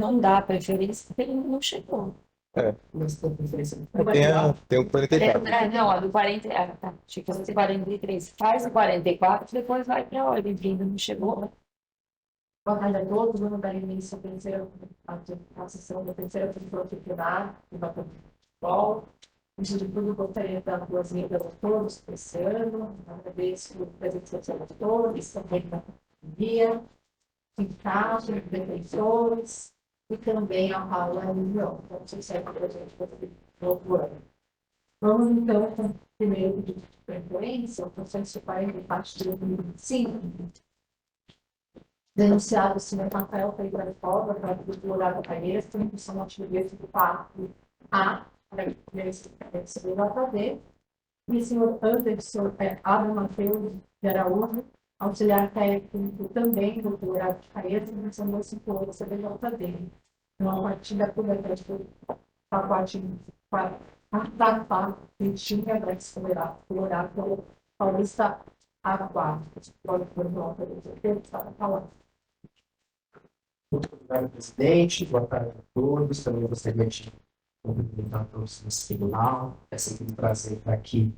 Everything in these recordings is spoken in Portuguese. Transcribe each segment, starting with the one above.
não dá preferência porque ele não chegou. É, Mas tem preferência. tem o 44. Não, a do 40, tá. Achei que fosse 43. Faz o 44, depois vai para a ordem, que ainda não chegou, né? Boa tarde a todos. Vamos dar início à à sessão da terceira propriedade do futebol. Antes de tudo, gostaria de dar boas-vindas a todos para esse ano. Agradeço a presença de todos, também da dia, sindicato, defensores e também a Paula União. Então, se serve para a gente fazer o novo ano. Vamos, então, com o primeiro pedido de preferência, o processo 44 de 2025. Denunciado o senhor Rafael Pereira Cobra, para o Dourado Caeiras, tem função ativa do 4A, para receber nota D, e o senhor Anderson Abel Matheus de Araújo, auxiliar técnico também do Dourado Caeiras, tem função 258, receber nota D. Então, a partir da cobertura do pacote 4, a Cristina Alex Colorado, Paulista A4. Pode pôr nota D, está falando. Muito obrigado, presidente. Boa tarde a todos. Também gostaria de cumprimentar todos nesse tribunal. É sempre um prazer estar aqui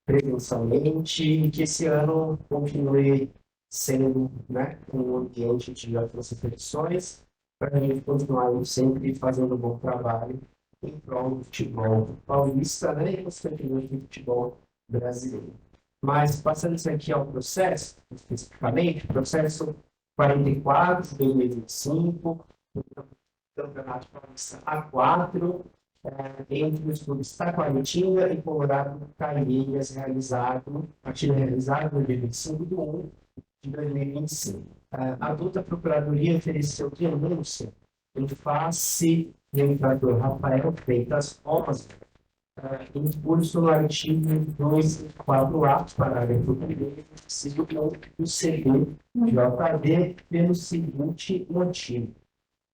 presencialmente e que esse ano continue sendo, né, um ambiente de ótimas reflexões para a gente continuar sempre fazendo um bom trabalho em prol do futebol paulista, né, e consequentemente do futebol brasileiro. Mas, passando isso aqui ao processo, especificamente, o processo 44 de 2025, o Campeonato Paulista A4, entre os clubes Taquaritinga e Colorado Caeiras, partida realizada no dia 25 de 1 de 2025. A adulta Procuradoria ofereceu denúncia em face do infrator Rafael Freitas Rosa, em curso no artigo 204A, parágrafo 1º, inciso 1 do CBJD, pelo seguinte motivo.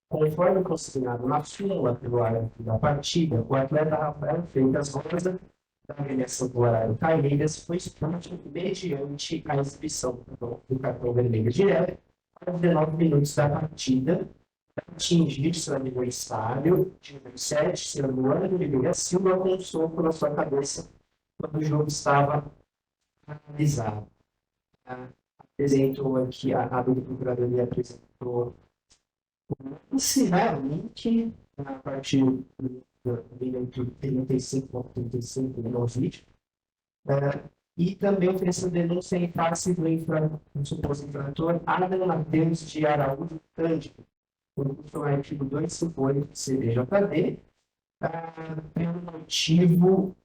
Conforme consignado na súmula pelo árbitro da partida, o atleta Rafael Freitas Rosa, da agremiação do horário Caeiras, foi expulso mediante a exibição do cartão vermelho direto aos 19 minutos da partida, atingir seu adversário, de número 7, seu Luana de Oliveira Silva, com um soco na sua cabeça quando o jogo estava analisado. Apresentou aqui, a dupla procuradoria apresentou se realmente, a partir do minuto 35 no vídeo, e também ofereceu denúncia em face do suposto infrator Adam Matheus de Araújo Cândido, no artigo 258 do CBJD, pelo motivo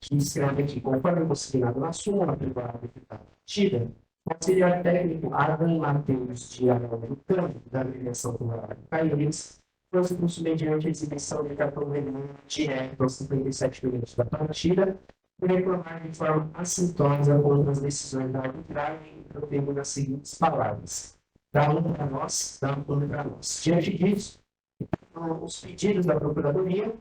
que escreve aqui, conforme consignado na súmula privada da partida, o auxiliar técnico Adam Matheus de Araújo Cândido, da agremiação do horário Caeiras, foi expulso mediante a exibição de cartão vermelho direto aos 57 minutos da partida, por reclamar de forma assintosa contra as decisões da arbitragem, provendo nas seguintes palavras: dá um para nós, dá um para nós. Diante disso, os pedidos da Procuradoria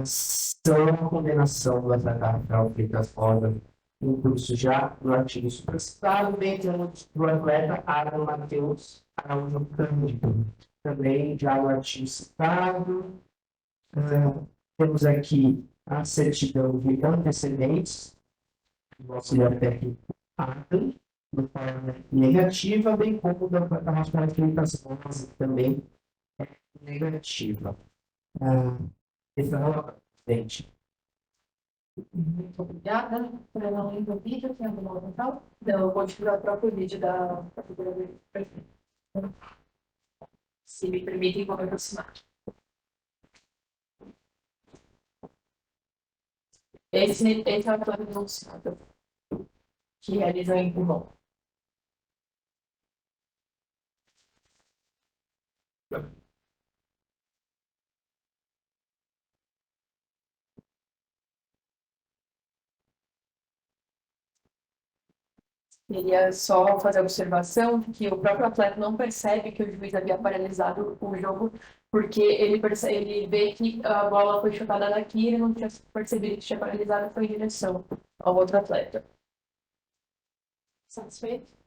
são a condenação do atleta Rafael Freitas Rosa, em curso já no artigo supracitado, bem como do atleta Adam Matheus Araújo Cândido, também já no artigo citado. Temos aqui a certidão de antecedentes do auxiliar técnico Adam, de forma negativa, bem como da atleta Rafael Freitas Rosa, também negativa. Presidente. Muito obrigada. Para não ler o vídeo, tem alguma outra fala? Não, eu vou tirar o próprio vídeo da procuradoria. Se me permitem, vou me aproximar. Esse é o ator denunciado que realiza o empurrão. Queria só fazer a observação que o próprio atleta não percebe que o juiz havia paralisado o jogo, porque ele vê que a bola foi chutada daqui e ele não tinha percebido que tinha paralisado, foi em direção ao outro atleta. Satisfeito?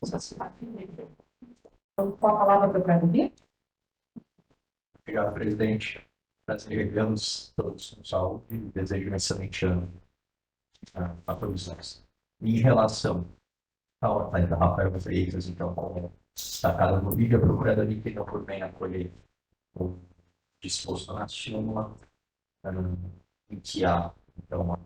Satisfeito. Então, com a palavra para o Procuradoria. Obrigado, presidente. Desejamos todos com saúde e desejo um excelente ano a todos nós. Em relação ao atleta Rafael Freitas, então, como destacado no vídeo, a Procuradoria entendeu por bem acolher o disposto na súmula, em que há, então,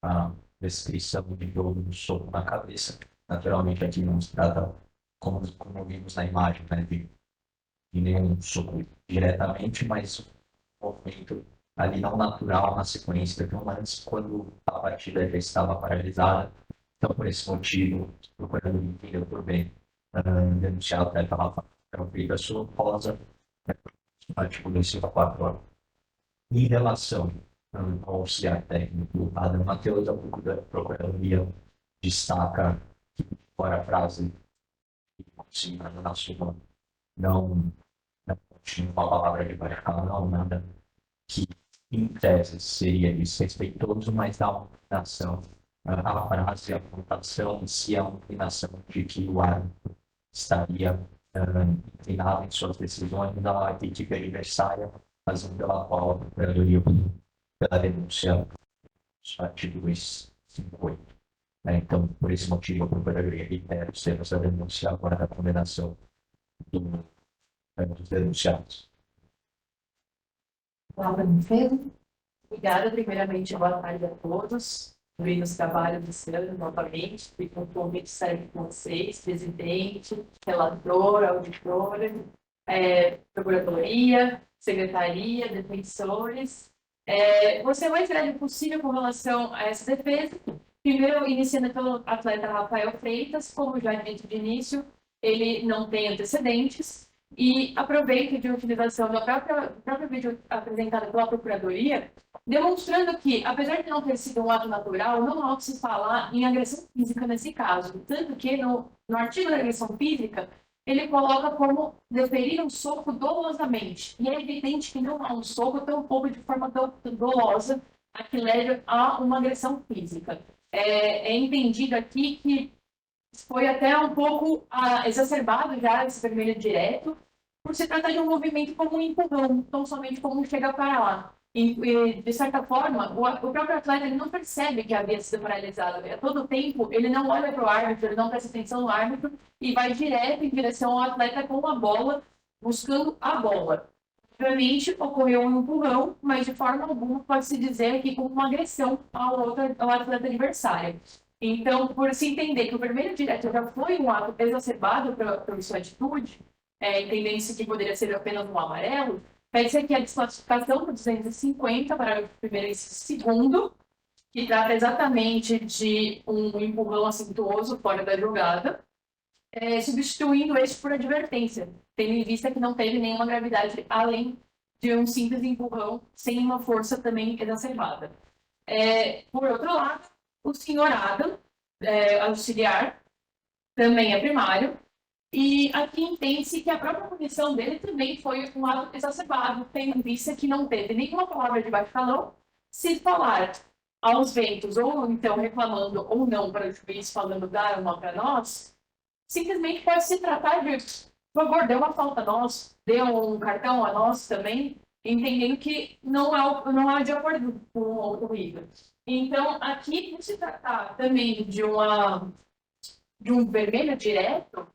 a descrição de dor no soco na cabeça. Naturalmente, aqui não se trata, como vimos na imagem, né, de nenhum soco diretamente, mas um movimento ali não natural na sequência do lance, quando a partida já estava paralisada. Então, por esse motivo, procurando entender por bem, denunciar o atleta Rafael Freitas Souza, artigo 54 horas. Em relação ao auxiliar técnico Adam Matheus, a Procuradoria destaca que, fora a frase sim, na sua, não tinha uma palavra de baixar, não, nada que, em tese, seria desrespeitoso, mas dá uma inclinação à frase, à conotação, se é uma inclinação de que o árbitro estaria inclinado em suas decisões da equipe adversária, razão pela qual a Procuradoria, pela denúncia, artigo 258. Então, por esse motivo, a Procuradoria reitera os termos da denúncia agora da condenação dos denunciados. Palavra no Pedro. Obrigada, primeiramente, boa tarde a todos. Nos trabalhos desse ano, novamente, fui com o convite serve com vocês, presidente, relator, auditora, procuradoria, secretaria, defensores. Vou ser o mais breve possível com relação a essa defesa. Primeiro, iniciando pelo atleta Rafael Freitas, como já dito de início, ele não tem antecedentes e aproveito de utilização do próprio vídeo apresentado pela Procuradoria, demonstrando que, apesar de não ter sido um ato natural, não há o que se falar em agressão física nesse caso. Tanto que, no artigo da agressão física, ele coloca como deferir um soco dolosamente. E é evidente que não há um soco tão pouco de forma dolosa a que leve a uma agressão física. É entendido aqui que foi até um pouco exacerbado já esse vermelho direto, por se tratar de um movimento como um empurrão, tão somente como um chega para lá. E, de certa forma, o próprio atleta ele não percebe que havia sido paralisado. A todo tempo, ele não olha para o árbitro, ele não presta atenção no árbitro e vai direto em direção ao atleta com a bola, buscando a bola. Obviamente, ocorreu um empurrão, mas de forma alguma pode-se dizer que como uma agressão ao atleta adversário. Então, por se entender que o vermelho direto já foi um ato exacerbado por sua atitude, entendendo-se que poderia ser apenas um amarelo, pede-se aqui a desclassificação por 250, parágrafo 1º e 2º, que trata exatamente de um empurrão assintoso fora da jogada, substituindo este por advertência, tendo em vista que não teve nenhuma gravidade além de um simples empurrão sem uma força também exacerbada. Por outro lado, o senhor Adam, auxiliar, também é primário, e aqui entende-se que a própria punição dele também foi um ato exacerbado, tendo em vista que não teve nenhuma palavra de baixo calão, se falar aos ventos, ou então reclamando ou não para o juiz, falando dar uma para nós, simplesmente pode se tratar de, por favor, dê uma falta a nós, dê um cartão a nós também, entendendo que não há de acordo com o ocorrido. Então, aqui, por se tratar também de um vermelho direto,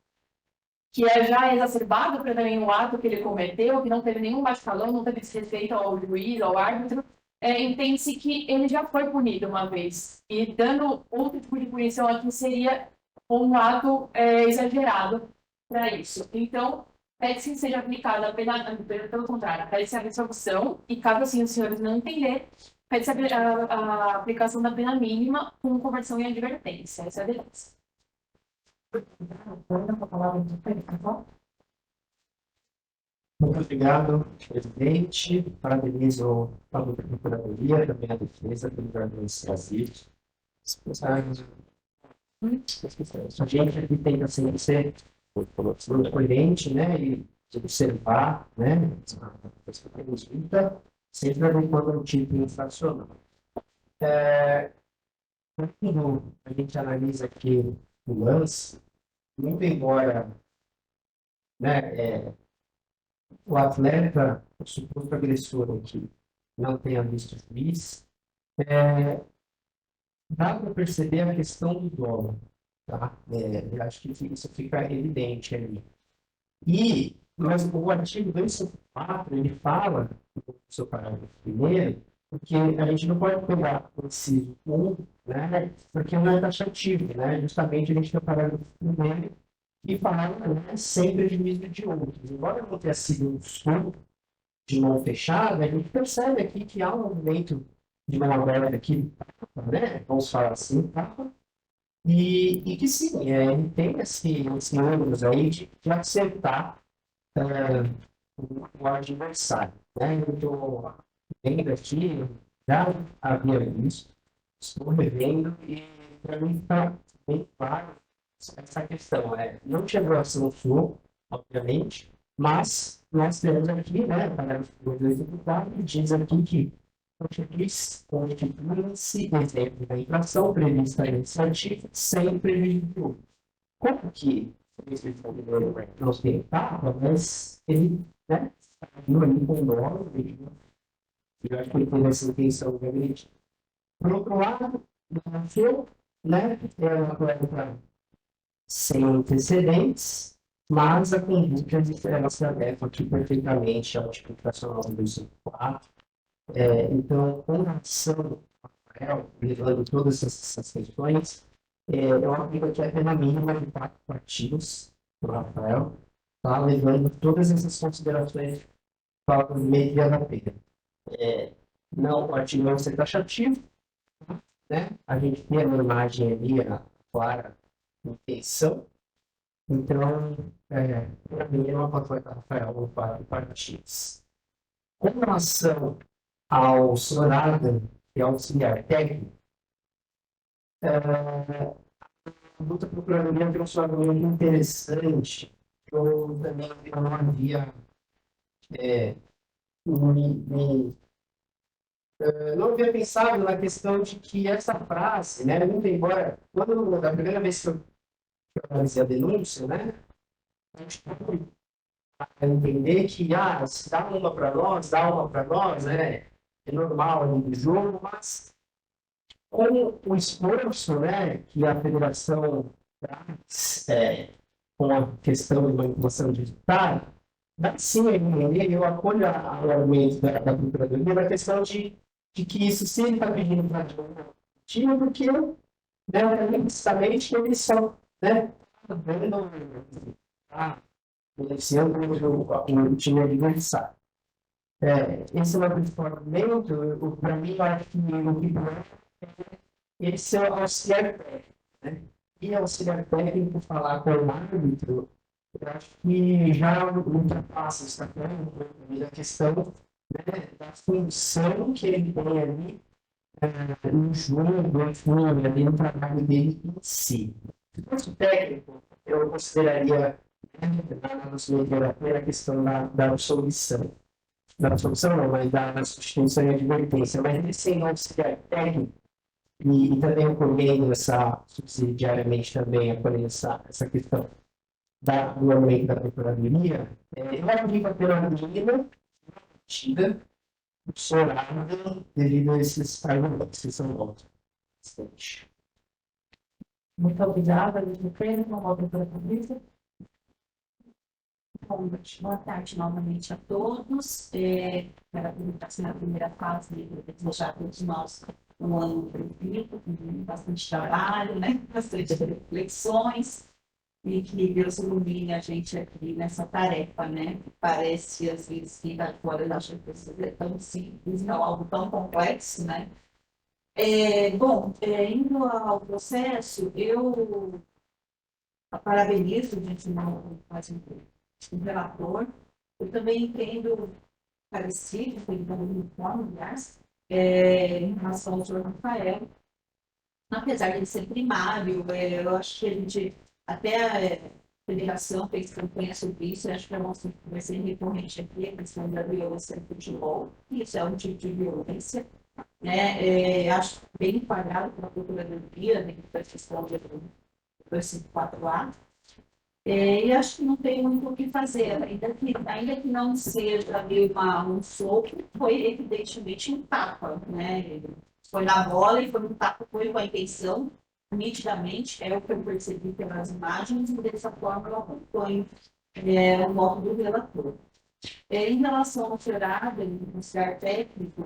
que já exacerbado para também o ato que ele cometeu, que não teve nenhum baixo-calão, não teve desrespeito ao juiz, ao árbitro, entende-se que ele já foi punido uma vez. E dando outro tipo de punição aqui seria um ato exagerado para isso. Então, pede-se que seja aplicada a pena, pelo contrário, pede-se a absolvição, e caso assim os senhores não entenderem, pede-se a aplicação da pena mínima com conversão em advertência. Essa é a denúncia. Muito obrigado, presidente. Parabenizo a Procuradoria, também a defesa pelos argumentos trazidos. A gente aqui tenta sempre ser coerente, né, e observar, né, as que temos luta, sempre adequando ao tipo infracional. Quando a gente analisa aqui o lance, muito embora né, o atleta, o suposto agressor que não tenha visto o juiz, dá para perceber a questão do dolo, tá? Eu acho que isso fica evidente ali. Mas o artigo 254, ele fala, no seu parágrafo primeiro, porque a gente não pode pegar o inciso 1, né, porque não é taxativo, né? Justamente a gente tem o parágrafo primeiro que fala, né, sem prejuízo de outros. Embora não tenha sido um estudo de mão fechada, a gente percebe aqui que há um movimento de mão aberta aqui, né? Vamos falar assim, tá? E que sim, ele tem esse ânimo aí de acertar o adversário, né? Eu estou vendo aqui, já havia visto, estou revendo e para mim está bem claro essa questão. Não chegou a ser um flow, obviamente, mas nós temos aqui, né, parágrafo 284, diz aqui que constitui-se exemplo da infração prevista nesse artigo sem prejuízo de outro. Como que esse brasileiro não tem etapa, mas ele, né, saiu ali com dó, e eu acho que ele teve essa intenção de agredir. Por outro lado, nasceu, né, é uma coisa sem antecedentes, mas a conduta ela se adequa aqui perfeitamente ao tipo operacional do 254. Então, com relação ao Rafael, levando todas essas questões, eu aplico aqui a pena mínima de 4 partidos para o Rafael, tá? Levando todas essas considerações para o meio da pena. Não, o artigo não ser taxativo, né? A gente tem a imagem ali, a clara intenção. Então, para mim, é uma patrulha Rafael para partidos. Com relação ao Sorada, que é auxiliar técnico, a luta procuradoria trouxe um argumento interessante, que eu também não havia me não havia pensado na questão de que essa frase, né, muito embora, quando, da primeira vez que eu analisei a denúncia, né, a gente pode entender que, se dá uma para nós, né, é normal no jogo, mas com o esforço, né, que a federação traz com a questão de manipulação digital, dá sim a entender, eu apoio o argumento da Procuradoria, da questão de que isso sim está pedindo para time, porque, né, implicitamente eles são, né, beneficiando o time adversário. Esse é o principal argumento, para mim, eu acho que o que ele ser auxiliar técnico, né? E auxiliar técnico falar com o árbitro, eu acho que já ultrapassa, está falando da questão, né, da função que ele tem ali no jogo, enfim, ali no trabalho dele em si. Se fosse o técnico, eu consideraria a questão da absolvição. Da absolvição não, mas da substituição e advertência. Mas ele sendo auxiliar técnico, e também acolhendo subsidiariamente também acolhendo essa questão do aumento da procuradoria, eu aplico a pena mínima tida chorada devido a esses argumentos que são bastante. Muito obrigada, Lídia Pena, uma outra para a Bom, boa tarde novamente a todos. Para a primeira fase, desejar a todos nós um ano tranquilo, com bastante trabalho, né? Bastante reflexões, e que Deus ilumine a gente aqui nessa tarefa, né? Parece, às vezes, que está fora da gente é tão simples, não algo tão complexo, né? Indo ao processo, eu parabenizo de antemão o relator. Eu também entendo parecido, foi um aliás, em relação ao senhor Rafael. Apesar de ele ser primário, eu acho que a gente, até a federação fez campanha sobre isso, eu acho que é uma que vai ser recorrente aqui, a questão da violência no futebol. Isso é um tipo de violência, né? Acho bem enquadrado pela Procuradoria, dentro da questão do 254 lá. E acho que não tem muito o que fazer, ainda que não seja ali um soco, foi evidentemente um tapa, né? Foi na bola e foi um tapa, foi com a intenção, nitidamente, é o que eu percebi pelas imagens, e dessa forma eu acompanho o voto do relator. Em relação ao jurado, no auxiliar técnico,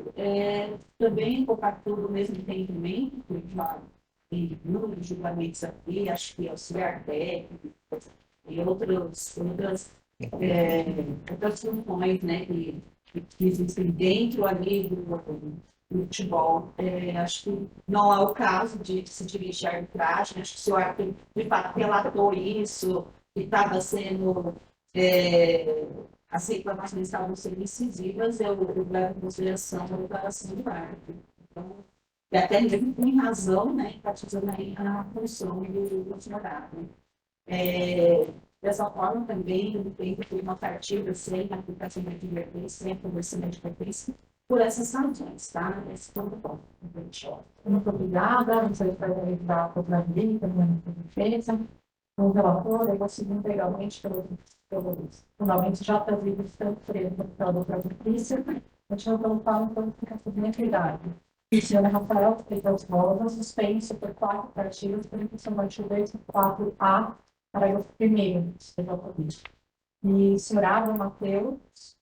também compactou do mesmo entendimento, que já tem muitos julgamentos aqui, acho que auxiliar técnico e outras funções, né, que existem dentro ali do futebol. Acho que não é o caso de se dirigir à arbitragem, acho que se o árbitro de fato relatou isso, que estava sendo as reclamações estavam sendo incisivas, eu levo em consideração a declaração do árbitro. Então, e até mesmo com razão, né, enfatizando aí a função do advogado. Dessa forma, também, eu entendo que uma partida sem aplicação de advertência, sem conversão de advertência, por essas razões, tá? Esse ponto bom. Muito obrigada. Não sei se vai dar a procuradora, também a defesa. O relator, eu vou seguir integralmente pelos fundamentos já trazidos tanto pela doutora Patrícia, continuando pelo falo, então fica tudo na equidade. O senhor Rafael Freitas Rosa, suspenso por 4 partidas por infração do artigo 204A, parágrafo 1º, seja o político. E o senhor Abel Mateus,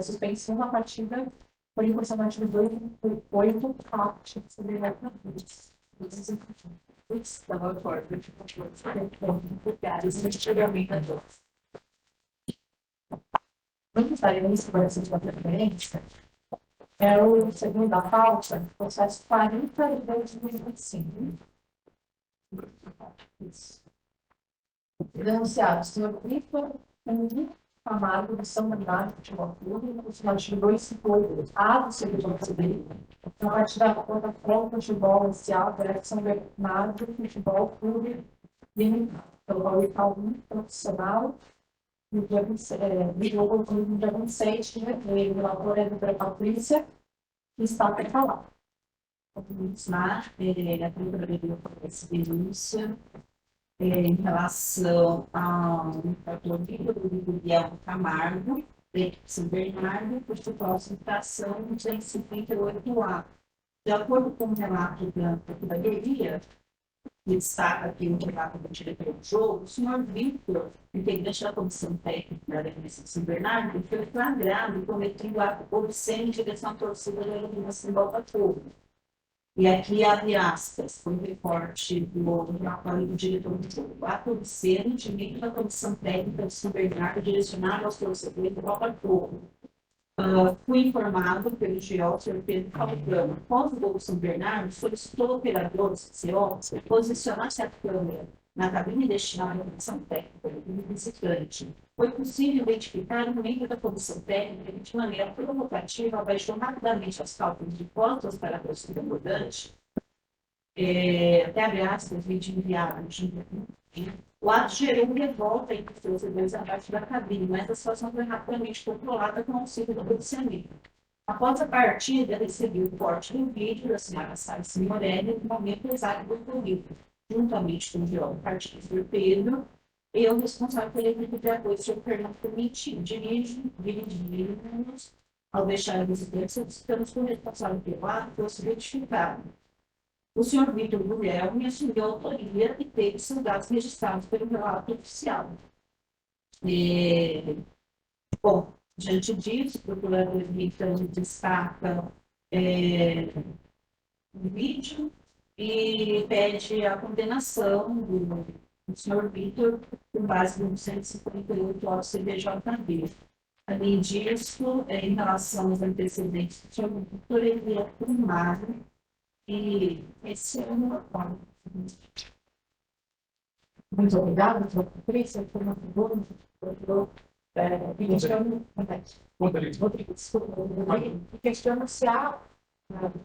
suspenso uma partida por infração do artigo 208A, sobre a estava fora do Vamos dar início para essa preferência. É o segundo da pauta, processo 42 de 2025. Denunciado o senhor Vitor Henrique Camargo de São Bernardo Futebol Clube, no artigo 258 A do CBJ Civil, na partida contra o Futebol Inicial da São Bernardo Futebol Clube, pelo valor profissional, no dia 26 de fevereiro. O relator é a doutora Patrícia, que está para falar. Vamos lá, a Procuradoria essa denúncia em relação ao Vitor Guilherme Camargo, de São Bernardo, por sua citação 258A. De acordo com o relato da Procuradoria, que destaca aqui o relato do diretor do jogo, o senhor Vitor, integrante da Comissão Técnica da Defesa de São Bernardo, foi flagrado cometendo ato obsceno em direção à torcida da iluminação do Botafogo. E aqui, abre aspas, foi um recorte do relatório do diretor do jogo. Ato obsceno de membro da Comissão Técnica de São Bernardo direcionado aos torcedores do Botafogo. Fui informado pelo GO, Sr. Pedro Calcano, após o gol do São Bernardo, solicitou ao operador do CCO posicionar-se a câmera na cabine destinada à comissão técnica do visitante. Foi possível identificar um membro da comissão técnica que, de maneira provocativa, abaixou rapidamente as cálculos de costas para a torcida abordante, até abre aspas, vídeo enviado. O ato gerou uma revolta entre os torcedores abaixo da cabine, mas a situação foi rapidamente controlada com o auxílio do policiamento. Após a partida, recebi o corte do vídeo da senhora Sara Signorelli no momento exato do ocorrido, juntamente com o geólogo partido Pedro, e o responsável pela equipe de apoio, o Sr. Fernando Permitiu, dirigimos ao deixar a visitante, solicitamos que o responsável pelo ato fosse identificado. O senhor Vitor Guilherme assumiu a autoria e teve seus dados registrados pelo relato oficial. Bom, diante disso, o procurador então destaca o vídeo e pede a condenação do senhor Vitor com base no 158 ao CBJB. Além disso, em relação aos antecedentes do senhor Vitor, ele é primário e esse é o meu acordo. Muito obrigada, doutora Patrícia, por uma pergunta. E questiono se há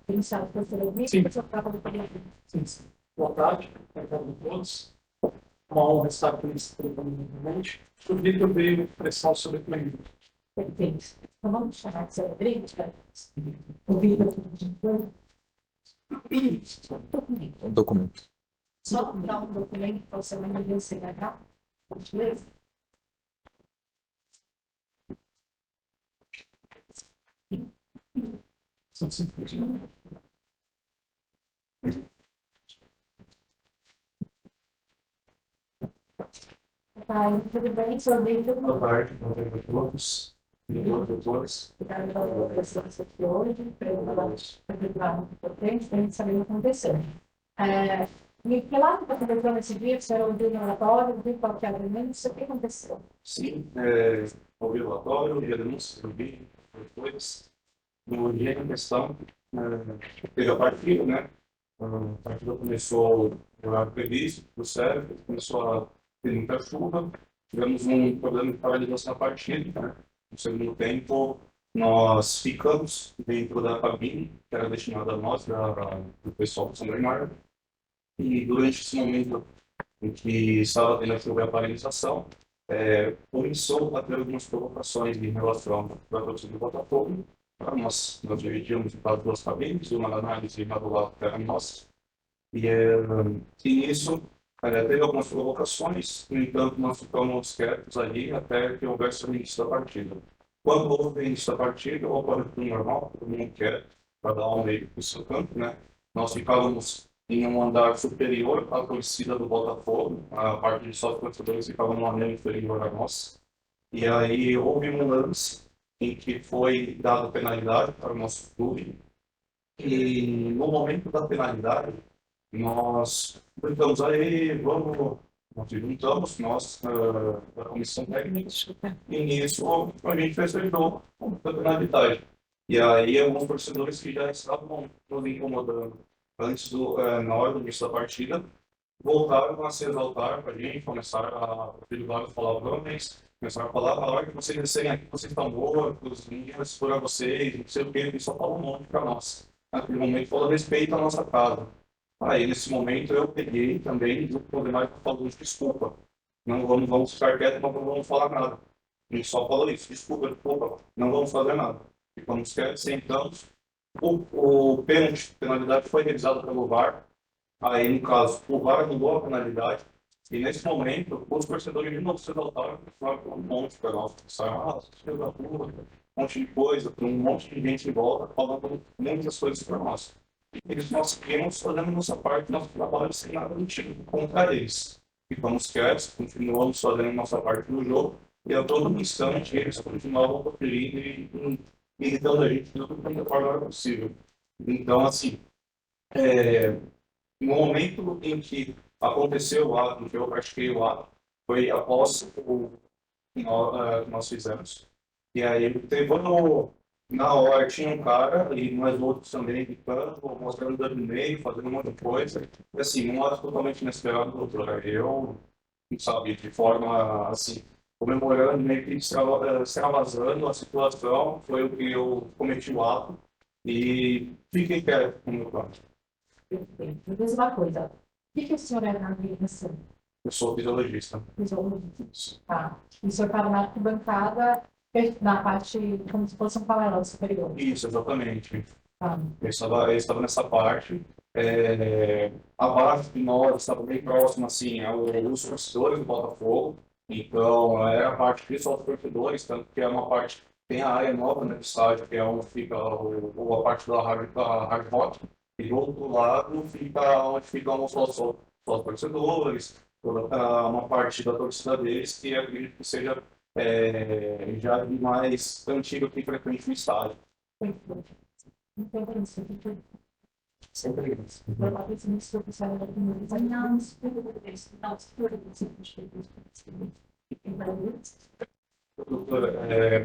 iniciado pelo serviço, se acaba de pedir. Sim. Boa tarde, obrigado a todos. Uma honra estar aqui nesse programa novamente. O Vitor veio pressão sobre o cliente. Perfeito. Então vamos chamar de seu Rodrigues para ouvir o Documento. Só dar um documento para você não me CNH, por gentileza. São 5 minutos. Tá, tudo bem, sou Vítor. Boa tarde, boa tarde a todos. Doutores. Obrigada pela presença aqui hoje, pela importante para a gente saber o que aconteceu. E que lá que aconteceu nesse dia, o senhor ouviu o relatório, viu qual que era o denúncia, o que aconteceu? Sim, ouvi o relatório, ouvi a denúncia, ouvi depois. No dia em questão, teve a partida, né? A partida começou no horário previsto, do certo, começou a ter muita chuva. Tivemos um problema de paralisação da partida, né? No segundo tempo, nós ficamos dentro da cabine, que era destinada a nós, do pessoal do São Bernardo. E durante esse momento em que estava tendo a chuva e a paralisação, começou a ter algumas provocações em relação à torcida do Botafogo. Nós dividimos para duas cabines, uma na análise e uma do lado que era nossa. E isso teve algumas provocações, no entanto, nós ficamos quietos ali até que houvesse o início da partida. Quando houve o início da partida, ocorreu tudo normal, todo mundo quieto, cada um meio para o seu campo, né? Nós ficávamos em um andar superior à torcida do Botafogo, a parte de sócios torcedores ficava no andar inferior a nós. E aí houve um lance em que foi dado penalidade para o nosso clube. E no momento da penalidade, nós brincamos aí, nós juntamos, nós, da comissão técnica, e nisso a gente festejou a penalidade. E aí alguns torcedores que já estavam nos incomodando na hora do início da partida, voltaram a se exaltar para a gente, começaram a pedir vários palavrões, começaram a falar: a hora que vocês descerem aqui, vocês estão mortos, ninguém vai segurar vocês, não sei o que, eles só falam um monte para nós. Naquele momento, falou respeito à nossa casa. Aí, nesse momento, eu peguei também, junto com o demais, falando: desculpa, não vamos ficar quietos, não vamos falar nada. Ele só falou isso: desculpa, não vamos fazer nada. Ficamos quietos, sentamos. O pênalti, a penalidade foi revisada pelo VAR. Aí, no caso, o VAR anulou a penalidade. E nesse momento, os torcedores de novo se exaltaram, com um monte para nós, começaram: filho da puta, um monte de coisa, um monte de gente em volta, falando muitas coisas para nós. E nós seguimos fazendo nossa parte, nosso trabalho, sem nada do tipo contra eles. Ficamos quietos, continuamos fazendo nossa parte no jogo, e a todo instante eles continuavam conferindo e irritando a gente de toda forma possível. Então, assim, no momento em que aconteceu o ato, em que eu pratiquei o ato, foi após o que nós fizemos. E aí, na hora, tinha um cara, e nós outros também gritando, mostrando o dedo no meio, fazendo um monte de coisa. E assim, um ato totalmente inesperado, doutora. Eu, sabe, de forma, assim, comemorando, meio que extravasando a situação, foi o que eu cometi o ato. E fiquei quieto com o meu pai. Me diz uma coisa, o que o senhor era na habilitação? Eu sou fisiologista. Fisiologista. Tá. E o senhor estava na arquibancada, na parte, como se fosse um paralelo superior. Isso, exatamente. Tá. Eu estava nessa parte. Abaixo de nós, estava bem próximo, assim, os torcedores do Botafogo. Então, era a parte principal dos torcedores, tanto que é uma parte, tem a área nova, né, do estádio, que é onde fica a parte da hard rock. E do outro lado fica onde ficam os torcedores, uma parte da torcida deles, que acredito que seja já de mais antigo que frequente o estádio. Então, isso. Sempre isso.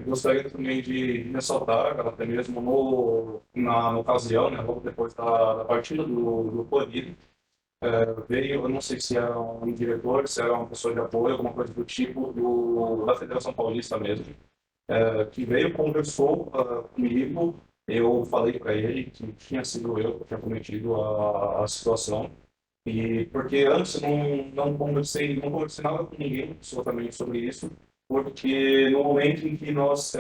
Gostaria também de ressaltar, até mesmo na ocasião, né, logo depois da partida do Corinthians, veio, eu não sei se era um diretor, se era uma pessoa de apoio, alguma coisa do tipo, da Federação Paulista mesmo, que veio, conversou comigo. Eu falei para ele que tinha sido eu que tinha cometido a situação, e porque antes não conversei nada com ninguém absolutamente sobre isso, porque no momento em que nós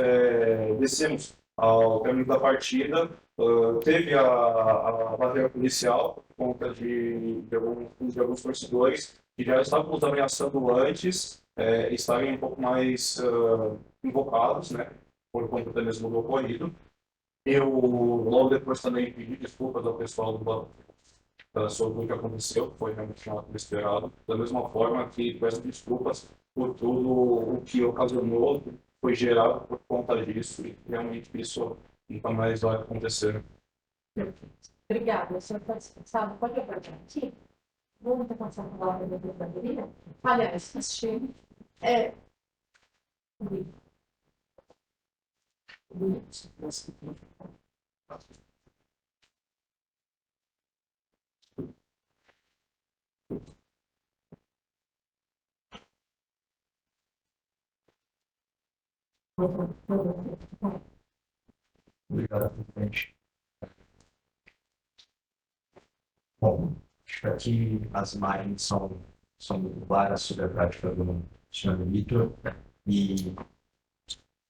descemos ao término da partida, teve a barreira policial por conta de alguns torcedores que já estavam nos ameaçando antes, estarem um pouco mais invocados, né, por conta até mesmo do ocorrido. Eu, logo depois, também pedi desculpas ao pessoal do banco sobre o que aconteceu, que foi realmente não inesperado. Da mesma forma que peço desculpas por tudo o que ocasionou, foi gerado por conta disso, e realmente isso nunca mais vai acontecer. Obrigada. O senhor está dispensado? Pode apertar aqui? Vamos ter condição de falar da bateria? Aliás, assisti. É. Obrigado, presidente. Bom, acho que aqui as imagens são muito claras sobre a prática do senhor Vitor e,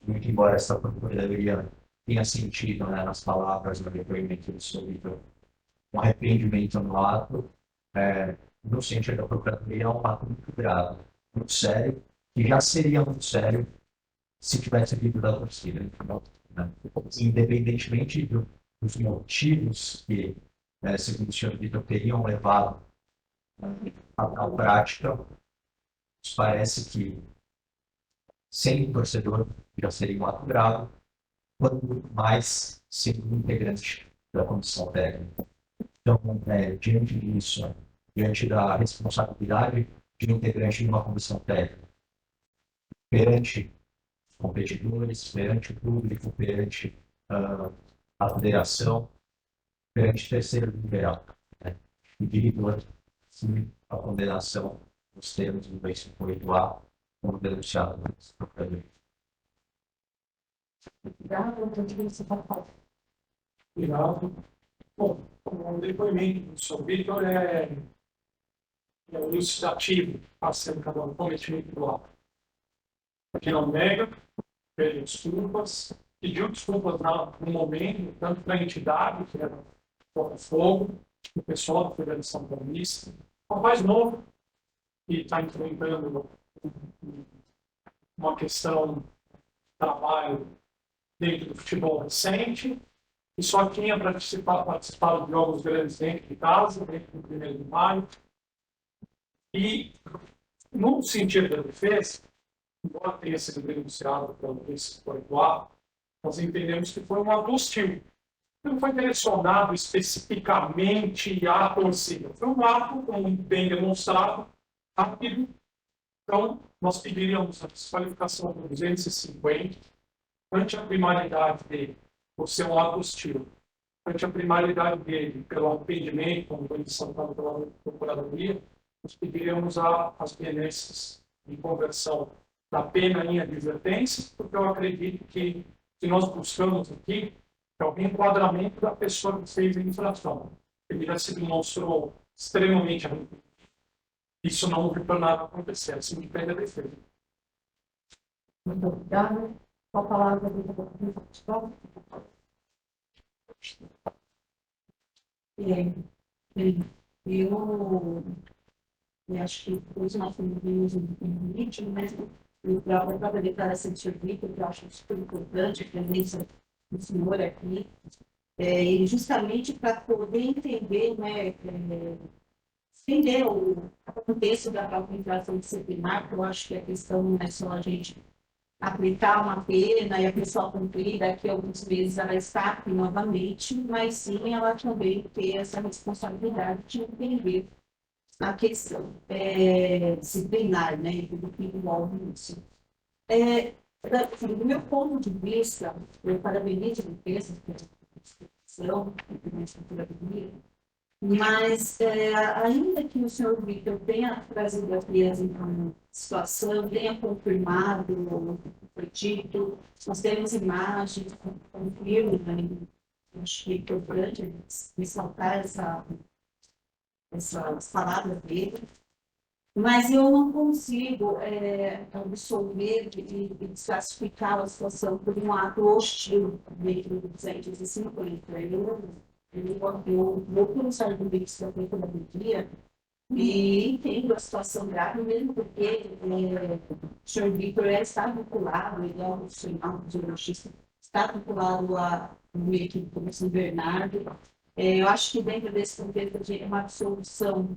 muito embora essa procuradoria tenha sentido, né, nas palavras do depoimento do senhor Vitor um arrependimento no ato, no sentido da procuradoria é um ato muito grave, muito sério, que já seria muito sério se tivesse vindo da torcida, né? Independentemente dos motivos que, segundo o senhor Vitor, teriam levado à tal prática, nos parece que sem o torcedor já seria um ato grave, quanto mais sendo um integrante da comissão técnica. Então, diante disso, diante da responsabilidade de um integrante de uma comissão técnica, perante competidores, perante o público, perante a federação, perante o terceiro liberal, né? E diretor, sim, a condenação nos termos do 258A, como denunciado no procurador. Obrigada. Eu digo que você está falando. Obrigado. Bom, o depoimento do senhor Vitor é elucidativo acerca do cometimento do ato. Que não nega, pediu desculpas no momento, tanto para a entidade, que era Botafogo, o pessoal da Federação Paulista, o mais novo, que está enfrentando uma questão de trabalho dentro do futebol recente, e só tinha participado de jogos grandes dentro de casa, dentro do 1º de maio. E, no sentido da defesa, embora tenha sido denunciado pelo 258A, nós entendemos que foi um ato hostil. Não foi direcionado especificamente à torcida. Foi um ato, como bem demonstrado, rápido. Então, nós pediríamos a desqualificação do 250 ante a primaridade dele, por ser um ato hostil, ante a primaridade dele, pelo arrependimento, como foi ressaltado pela Procuradoria, nós pediríamos as benesses de conversão da pena em advertência, porque eu acredito que nós buscamos aqui é o enquadramento da pessoa que fez a infração. Ele já se demonstrou extremamente arrependido. Isso não vai tornar acontecer, assim depende da defesa. Muito obrigada. Com a palavra do deputado. Eu acho que os nossos amigos no ritmo, mas a própria declaração de serviço, que eu acho super importante, a presença do senhor aqui, e justamente para poder entender, né, entender o contexto da própria infração disciplinar, porque eu acho que a questão não é só a gente aplicar uma pena e a pessoa cumprir, daqui a alguns meses ela está aqui novamente, mas sim ela também ter essa responsabilidade de entender a questão disciplinar, né, e tudo que envolve isso. Do meu ponto de vista, eu parabenizo a defesa pela discussão, pela estrutura, mas ainda que o senhor Vitor tenha trazido aqui a situação, tenha confirmado o que foi dito, nós temos imagens, confirmo, né? Acho que é importante ressaltar essas palavras dele, mas eu não consigo absolver e desclassificar a situação por um ato hostil dentro do 250. Eu vou pensar no vídeo também pela dia e entendo a situação grave, mesmo porque o senhor Vitor está vinculado, ele é um profissional de justiça está vinculado a uma equipe como o São Bernardo. Eu acho que dentro desse contexto de uma solução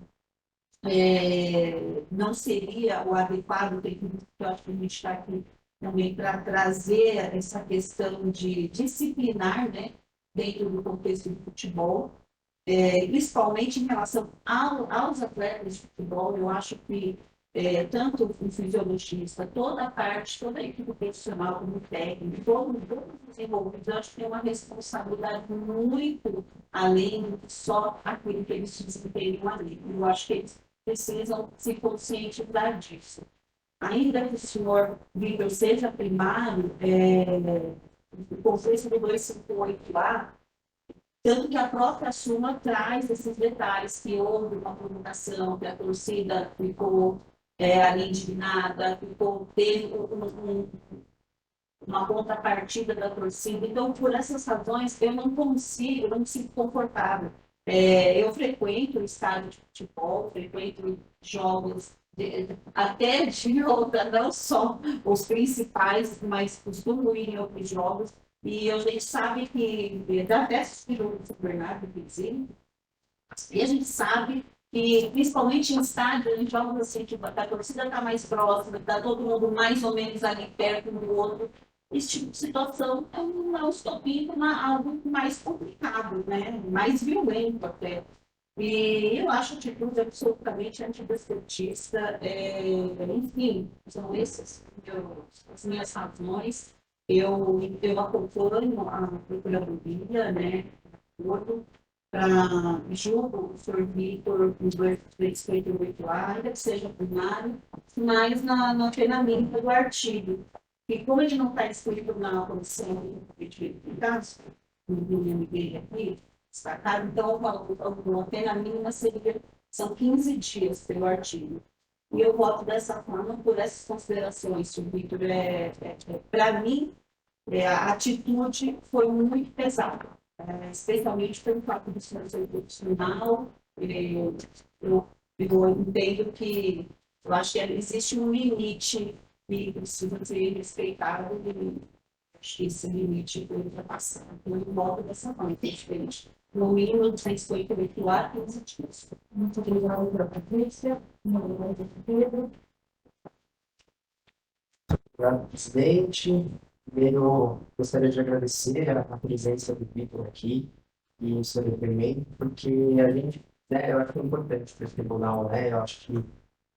não seria o adequado, que eu acho que a gente está aqui também para trazer essa questão de disciplinar, né, dentro do contexto do futebol, principalmente em relação aos atletas de futebol. Eu acho que tanto o fisiologista, toda a parte, toda a equipe profissional, como técnico, todos os envolvidos, eu acho que tem uma responsabilidade muito além do que só aquilo que eles desempenham ali. Eu acho que eles precisam se conscientizar disso. Ainda que o senhor Vitor seja primário, o contexto do 258 lá, tanto que a própria súmula traz esses detalhes, que houve uma comunicação, que a torcida ficou ali indignada, teve uma contrapartida da torcida. Então, por essas razões, eu não me sinto confortável. Eu frequento o estádio de futebol, frequento jogos, até de outra, não só os principais, mas costumo ir em outros jogos. E a gente sabe que, até assistiram o São Bernardo, inclusive, e a gente sabe que, principalmente em estádio, a gente joga assim, que a torcida está mais próxima, está todo mundo mais ou menos ali perto um do outro. Esse tipo de situação é um estopim para algo mais complicado, né? Mais violento até. E eu acho a atitude absolutamente antidesportista. Enfim, são essas as minhas razões. Eu acompanho a Procuradoria, né? Para julgo o senhor Vitor, os 258A, ainda que seja primário, mas no treinamento do artigo. E como ele não está escrito na comissão de casos, no MBA aqui, destacado, então a pena mínima são 15 dias pelo artigo. E eu voto dessa forma por essas considerações. O Vitor, para mim, a atitude foi muito pesada, especialmente pelo fato do senhor ser profissional. Eu entendo que eu acho que existe um limite que precisa ser respeitado, e acho que esse limite foi ultrapassado. Então, eu voto dessa forma, que é diferente. No mínimo, 258 a 15 dias. Muito obrigada pela Patrícia. Muito obrigada, Pedro. Obrigado, presidente. Primeiro, gostaria de agradecer a presença do Vitor aqui e o seu depoimento, porque a gente, né, eu acho que é importante para o tribunal, né, eu acho que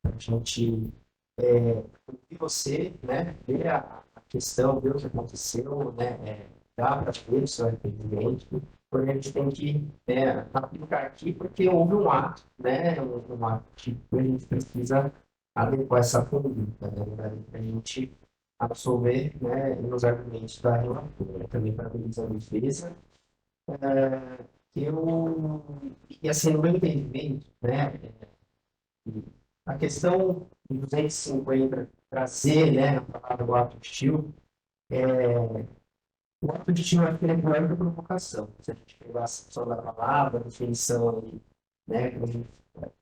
a gente ouvir você, né, ver a questão, ver o que aconteceu, né, dá para ver o seu arrependimento, porque a gente tem que aplicar aqui, porque houve um ato, né, um ato que a gente precisa adequar essa conduta, né, a gente absolver, né, nos argumentos da relatora. Também parabenizo a defesa. E assim, no meu entendimento, né, a questão de 250 trazer, né, a palavra do ato hostil, o ato hostil é aquele que da provocação. Se a gente pegar a acepção da palavra, a definição, né, que a gente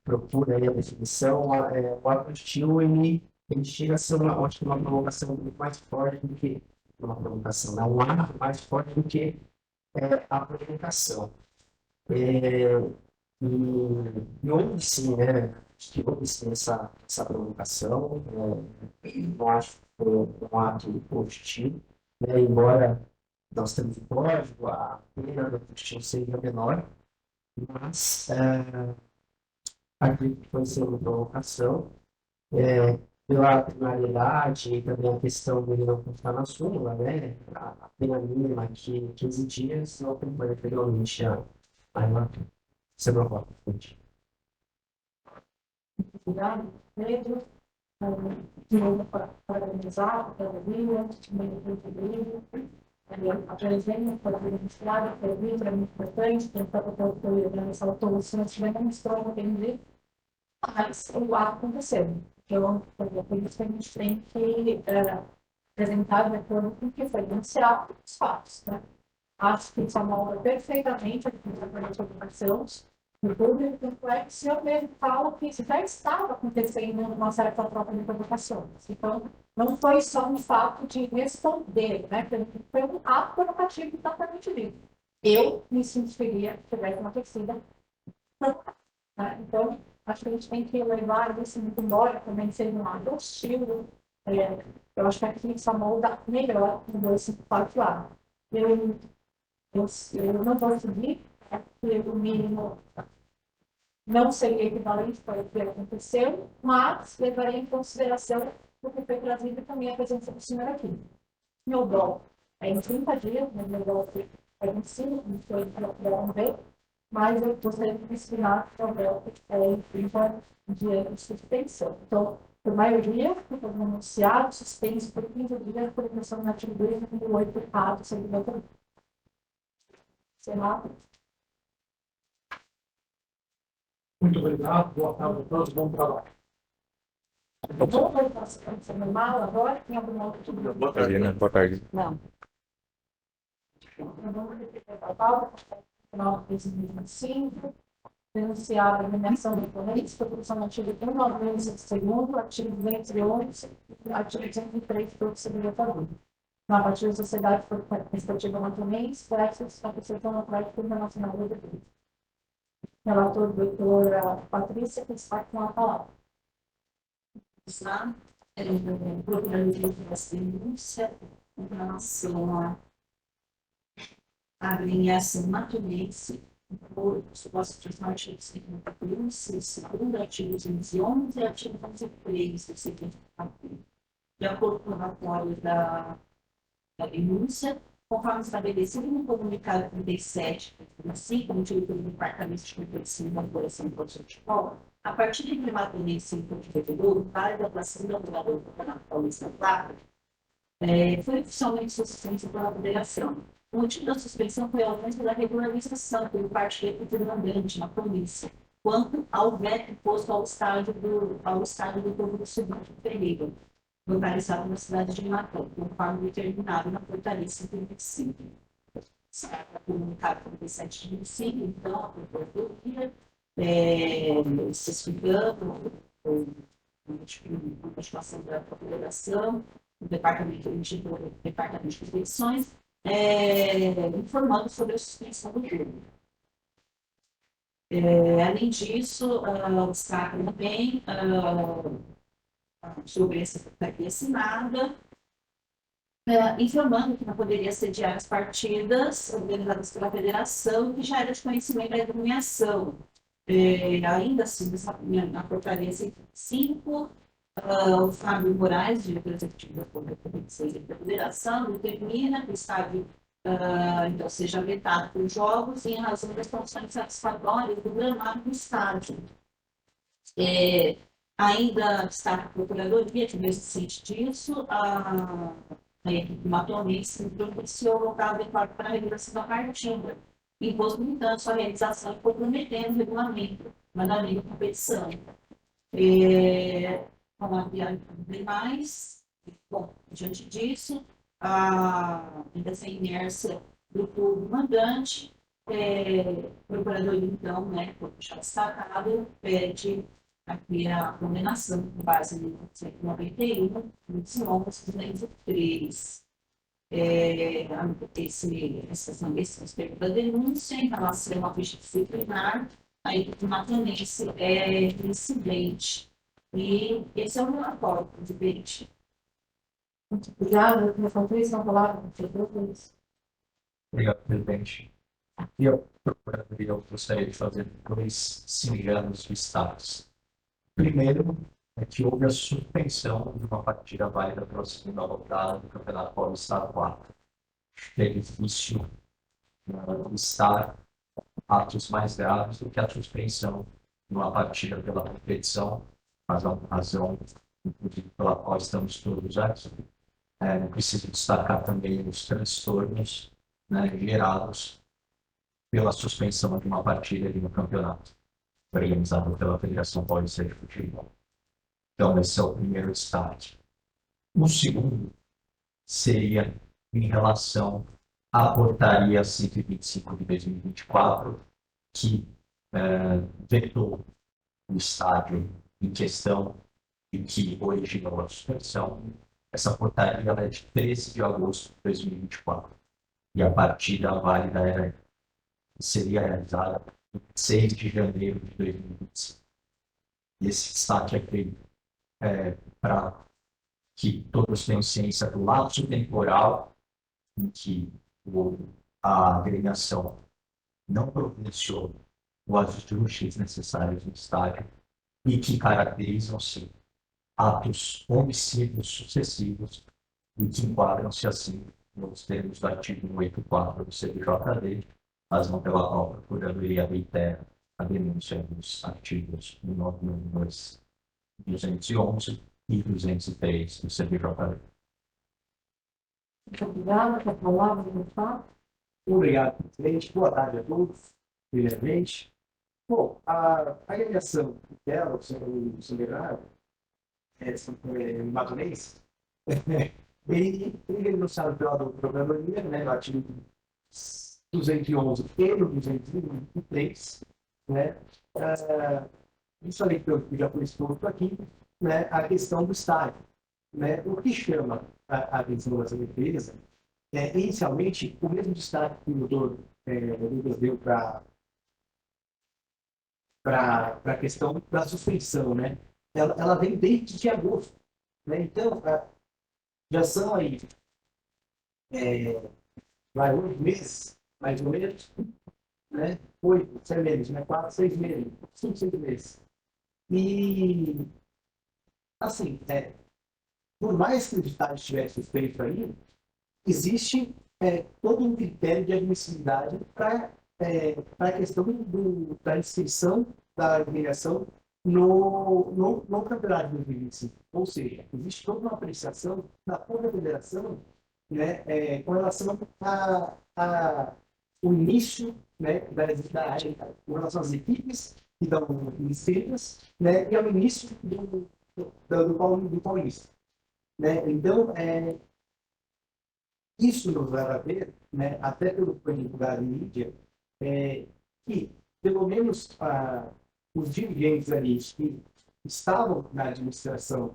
procura aí a definição, o ato hostil, ele chega a ser uma provocação muito mais forte do que uma provocação, né? Um ato mais forte do que a provocação. E houve sim, né? Acho que houve sim essa provocação. Não acho que foi um ato hostil, né? Embora nós temos o código, a pena do hostil seja menor, mas acredito que foi sim uma provocação. Pela finalidade e também a questão dele não constar na súmula, né? A pena mínima aqui, 15 dias, não acompanha anteriormente a relatora. Você não voto. Obrigada, Pedro. De novo, parabenizar a Pedro, também o Pedro. A presença para a administrada, foi muito importante, tem que estar com essa autonomia, se demonstrou entender, mas o ato aconteceu. Então, por isso que a gente tem que apresentar de acordo com o que foi denunciado os fatos, né? Acho que isso amostra perfeitamente a comunicação, O público, tanto é que o senhor mesmo fala que isso já estava acontecendo uma certa troca de provocações. Então, não foi só um fato de responder, né? Foi um ato provocativo totalmente dito. Eu me sentiria se tivesse uma torcida. Né? Então, acho que a gente tem que levar isso muito embora, também ser um lado hostil. Eu acho que aqui só molda melhor o 254A. Eu não vou seguir, porque o mínimo não seria equivalente para o que aconteceu, mas levarei em consideração o que foi trazido também a presença do senhor aqui. Meu dó é em 30 dias, mas meu dó é em 5, não foi para ver, mas eu gostaria de ensinar que o dó é em 30 dias de suspensão. Então, por maioria, foi anunciado suspenso por 30 dias por questão de atividade do 8 atos sobre o doutor. Senado. Muito obrigado, boa tarde a todos, bom trabalho. Vamos para a nossa normal agora? Tem alguma outra dúvida? Boa tarde, né? Boa tarde. Não. Vamos repetir a pauta, final de 2025, denunciar a eliminação de oponentes, produção do artigo 196 do segundo, artigo 211, artigo 203 do segundo Estatuto. Na partir da sociedade respectiva matonense, versus a Constituição Atlética Internacional do Brasil. Relator, doutora Patrícia, que está com a palavra. Procuradoria dessa denúncia em relação à agremiação matonense por suposta de artigo 51, segundo artigo 211 e artigo 203 do 74. De acordo com o relatório da denúncia, conforme estabelecido no comunicado 37, 5, emitido pelo Departamento de Competição da Corporação de Futebol, a partir de 1º de 5 de fevereiro, para a atuação da operadora do Campeonato Paulista 4, foi oficialmente suspensa pela federação. O motivo da suspensão foi a ausência da regularização por parte do equipe na polícia, quanto ao veto posto ao estádio do Povo do Segundo Ferreira, localizado na cidade de Matão, conforme determinado na portaria 125. Comunicado 37 de 25, então, a Procuradoria, se explicando a participação da Procuração, o Departamento de Competições, informando sobre a suspensão do jogo. Além disso, destaca também sobre essa portaria assinada, informando que não poderia sediar as partidas organizadas pela federação, que já era de conhecimento da agremiação. Ainda assim, na portaria 105, o Fábio Moraes, diretor executivo da federação, determina que o estádio então, seja vetado por jogos em razão das condições satisfatórias do gramado do estádio. Ainda destaca a Procuradoria, que mesmo ciente disso, a equipe matonense providenciou o local adequado para a realização da partida, impossibilitando sua realização e comprometendo o regulamento, mandamento da competição. Falar demais, bom, diante disso, ainda sem inércia do clube mandante, o procurador, então, né, como já destacado, pede aqui a condenação com base no 191, 211, 203. Esse aspecto da denúncia em relação ao registro disciplinar, a equipe matonense é incidente. E esse é o relatório, presidente. Muito obrigada, minha Patrícia, uma palavra, Obrigado, presidente. E eu gostaria de fazer 2 singelos destaques. Primeiro, é que houve a suspensão de uma partida válida para a segunda rodada do Campeonato Paulista 4. É difícil listar atos mais graves do que a suspensão de uma partida pela competição, mas a razão inclusive, pela qual estamos todos aqui. Preciso destacar também os transtornos, né, gerados pela suspensão de uma partida no campeonato organizado pela Federação Paulista de Futebol. Então, esse é o primeiro destaque. O segundo seria em relação à portaria 125 de 2024, que vetou o estádio em questão e que originou a suspensão. Essa portaria ela é de 13 de agosto de 2024 e a partida válida seria realizada em 6 de janeiro de 2025. Esse destaque é feito para que todos tenham ciência do lapso temporal em que a agremiação não providenciou os ajustes necessários no estádio e que caracterizam-se atos omissivos sucessivos e que enquadram-se assim nos termos do artigo 184 do CPJD, razão pela qual a Procuradoria reitera a denúncia dos artigos 192, 211 e 203 do CPJD. Muito obrigada. Quer falar, doutor? Obrigado, presidente. Boa tarde a todos, primeiramente. Bom, a agremiação dela, o Seminário, matonense, ele não sabe pela Procuradoria, né, no artigo 211 e no 203, né, isso ali que já foi exposto aqui, né, a questão do estádio. Né, o que chama a atenção dessa defesa é, inicialmente, o mesmo destaque que o doutor Lucas deu para a questão da suspensão, né? Ela vem desde agosto, né? Então, já são aí vai 8 meses, mais ou menos, né? 8, 6 meses, né? 4, 6 meses, 5, 6 meses. E, assim, por mais que o Estado estivesse suspeito aí, existe todo um critério de admissibilidade para a questão da inscrição da agremiação no campeonato de 2025. Ou seja, existe toda uma apreciação da própria federação, né, com relação ao início, né, com relação às equipes que estão inscritas, né, e ao início do Paulista. Né? Então, isso nos leva a ver, né, até pelo que foi divulgado em mídia, que, pelo menos, os dirigentes ali que estavam na administração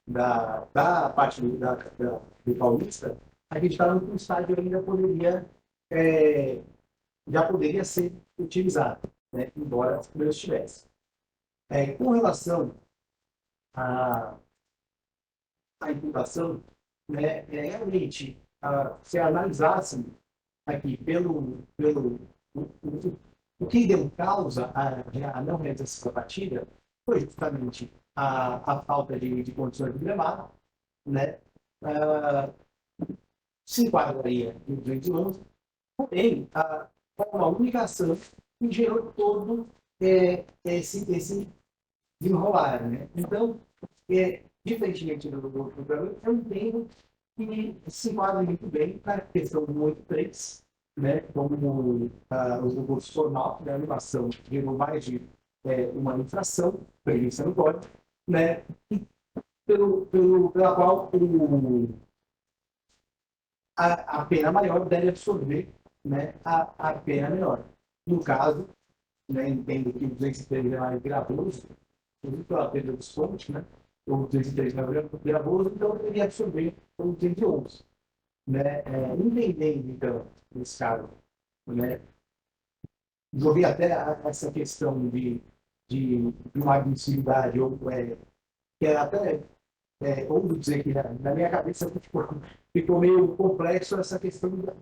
da parte do Paulista acreditavam que o estádio ainda já poderia ser utilizado, né, embora não estivesse. Com relação à imputação, né, realmente, se analisássemos aqui o que deu causa à não realização da partida foi justamente a falta de condições de gramado, né? Se enquadraria em 211, porém, uma única ação que gerou todo esse desenrolar, né? Então, diferentemente do programa, eu entendo que se enquadra muito bem para a questão do 83, né, como os recursos formal da animação gerou mais de uma infração prevista no código, né, e pela qual a pena maior deve absorver, né, a pena menor. No caso, né, entendo que o 203 é mais gravoso, pela perda dos pontos, né, o 203 é mais gravoso, então deveria absorver o 211. Né? Entendendo, então, nesse caso, né, joguei até essa questão de uma admissibilidade, ou que era até, ouso dizer que na minha cabeça ficou meio complexo essa questão o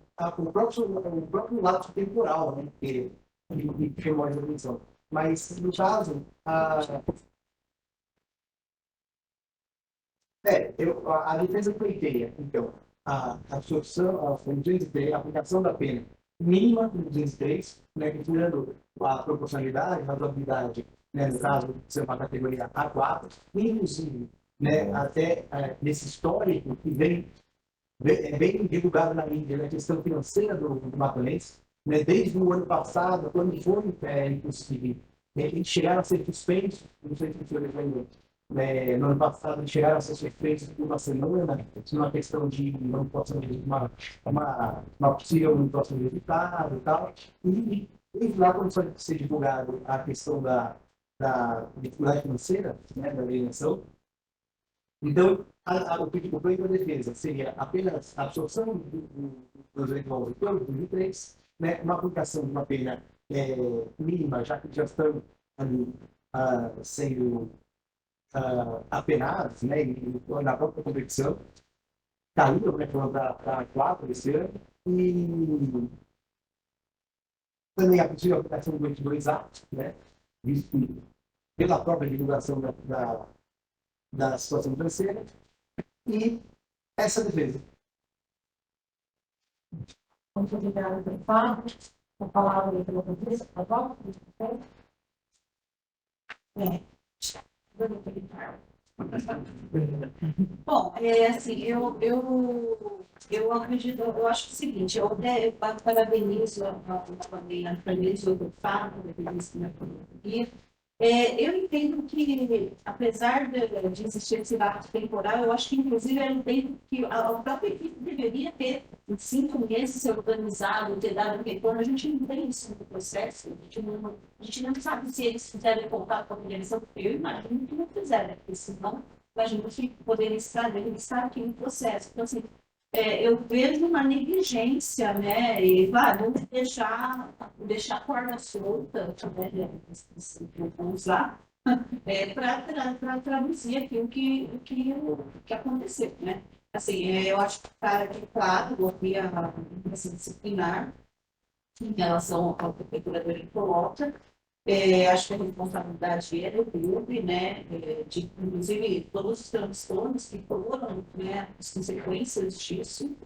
próprio lapso temporal, né, que chamou a atenção. Mas, no caso, a defesa pleiteia, então, a absorção, a aplicação da pena mínima do 203, né, considerando a proporcionalidade, a razoabilidade, né, no caso de ser uma categoria A4, inclusive, né, até nesse histórico que vem divulgado na mídia, na questão financeira do matonense, né, desde o ano passado, quando foi impossível, eles chegaram a ser suspensos, não sei se o senhor lembra, no ano passado, eles chegaram a ser suspensos por uma semana, uma questão de uma possível manipulação de resultado e tal. E E lá, quando foi ser divulgado a questão da dificuldade financeira, né, da alienação, então, o pedido foi para defesa seria apenas a absorção dos eventuais retornos do 2003, né, uma aplicação de uma pena mínima, já que já estão ali sendo apenados, né, na própria competição, caiu, né, para 4 esse ano, e também a possível aplicação do 22A, né, visto que pela própria divulgação da situação financeira, e essa defesa. Muito obrigada pelo fala. A palavra pela defesa, por favor. Bom, assim, eu acredito, eu acho o seguinte, eu até parabenizo a parabenizo o Fábio, parabenizo a minha. Eu entendo que, apesar de existir esse dado temporal, eu acho que, inclusive, eu entendo que a própria equipe deveria ter, em 5 meses, se organizado, ter dado um retorno. A gente não tem isso no processo, a gente não sabe se eles fizeram contato com a federação, porque eu imagino que não fizeram, porque senão, imagino que poderiam estar aqui no processo. Então, assim, eu vejo uma negligência, né? E, claro, vamos deixar a corda solta, né? Vamos lá, para traduzir aquilo que aconteceu, né? Assim, eu acho que está aqui claro, havia a disciplinar em relação ao que a procuradora coloca. Acho que a responsabilidade é do clube, né, de, inclusive, todos os transtornos que foram, né, as consequências disso,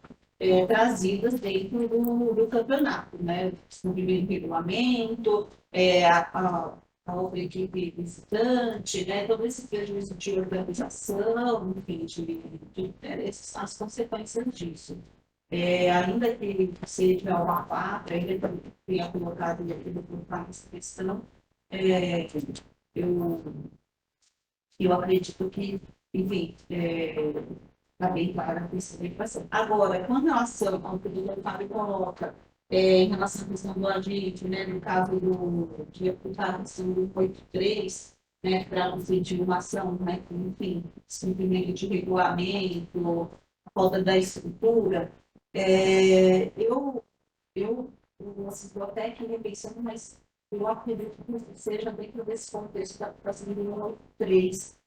trazidas dentro do campeonato, né, o cumprimento do regulamento, a outra equipe visitante, né, todo esse prejuízo de organização, enfim, as consequências disso. Ainda que seja uma parte, ainda que tenha colocado aquilo colocar essa questão, eu, eu acredito que, enfim, está bem claro que isso tem que passar. Agora, com relação ao que o Fábio coloca, em relação à questão do agente, né, no caso de aplicar a questão do 83, né, para incentivar uma ação, né, enfim, descumprimento de regulamento, falta da estrutura, eu até aqui repensando, mas eu acredito que seja dentro desse contexto da seguinte 3,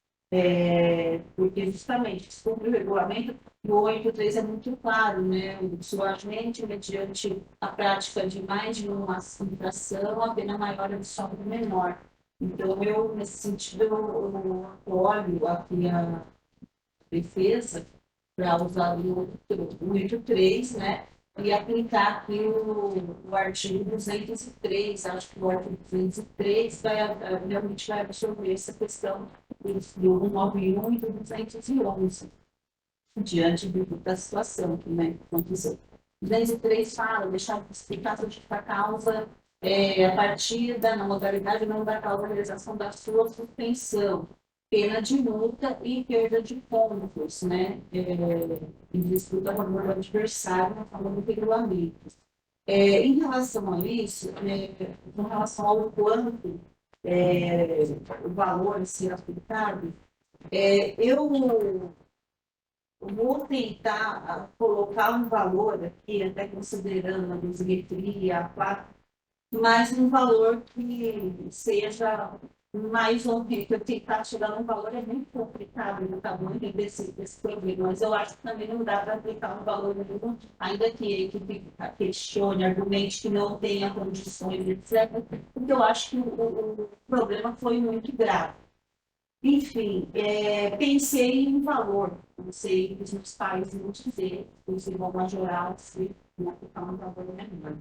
porque justamente sobre o regulamento, o 83 é muito claro, né? O agente, mediante a prática de mais de uma infração, a pena maior absorve menor. Então, nesse sentido, eu apoio aqui a defesa para usar o 83, né? E aplicar aqui o artigo 203, acho que o artigo 203 realmente vai absorver essa questão do 191 e do 211, diante da situação que, né, aconteceu. O 203 fala, deixar explicar a causa a partir da modalidade não da causa da realização da sua suspensão, pena de multa e perda de pontos, né? Em disputa com o adversário na forma do regulamento. Em relação a isso, em relação ao quanto o valor a ser aplicado, eu vou tentar colocar um valor aqui, até considerando a dosimetria, a placa, mas um valor que seja mais ou menos, eu tentar chegar num valor é muito complicado no tamanho desse problema, mas eu acho que também não dá para aplicar um valor nenhum, ainda que a equipe questione, argumente que não tenha condições, etc., porque eu acho que o problema foi muito grave. Enfim, pensei em um valor, não sei que os meus pais vão dizer, se vão majorar, se vão aplicar um valor menor.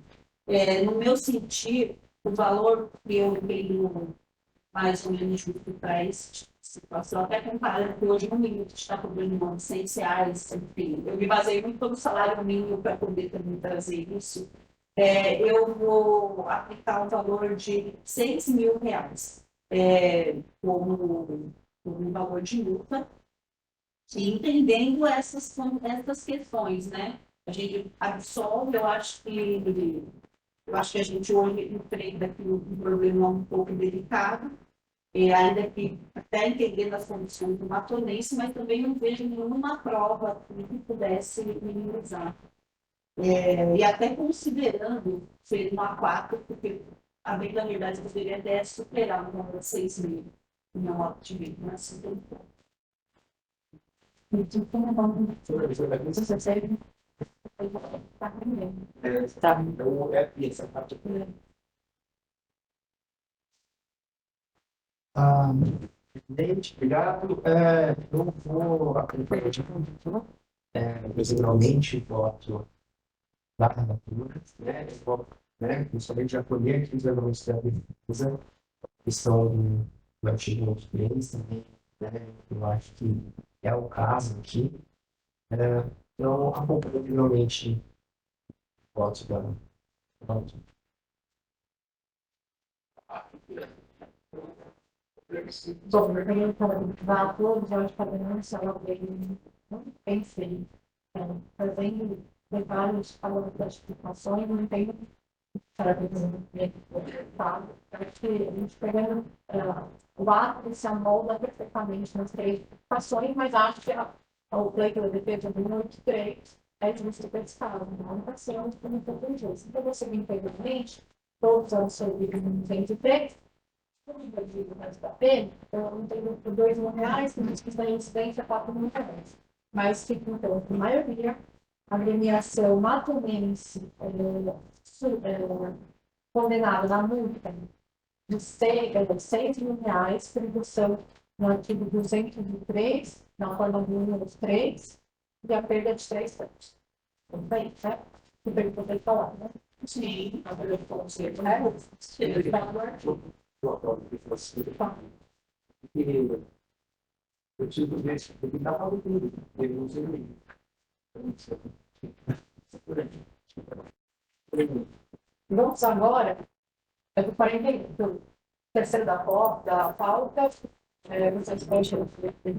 No meu sentir, o valor que eu tenho mais ou menos justo para essa situação, até comparando que hoje um minuto está cobrando R$900, enfim, eu me baseei muito pelo salário mínimo para poder também trazer isso. Eu vou aplicar um valor de R$6.000 como um valor de multa, e entendendo essas questões, né? A gente absolve, eu acho Eu acho que a gente hoje enfrenta aqui um problema um pouco delicado, e ainda que até entendendo as condições do matonense, mas também não vejo nenhuma prova que pudesse minimizar. E até considerando ser um A4, porque a bem da verdade poderia até superar uma 6 mil, não atingir, mas assim, Tá. Então, essa parte. Presidente, obrigado. Eu vou acompanhar de novo. Principalmente voto da relatura, né? Eu vou, né, principalmente já acolher aqui os elementos da defesa, que são do artigo 3 também, né? Eu acho que é o caso aqui. Então, acompanho finalmente o voto da relatura. Sobre o todos os pagamentos são bem feitos. Fazendo várias classificações, não tem para acho que a gente pegando o ato se amolda perfeitamente nas três classificações, mas acho que o pleito da defesa do número 3 é justo pescado, não está sendo como foi injusto. Então, você vem integralmente, todos os serviços no 203, o resto da pena, eu não tenho por R$ 2.000, tem gente que está em incidência R$ 4.000. Mas fica, então, a maioria, a agremiação matonense condenada na multa de R$ 6.000 por redução no artigo 203, na forma do número 3, e a perda de 3 pontos. Bem, né? Que perguntou para ele falar, né? sim, A perda de pontos, né? Ele está no artigo. Eu tive desse, porque estava tudo, ele não sei nem. Vamos agora, do 41, terceiro da pauta, vocês deixam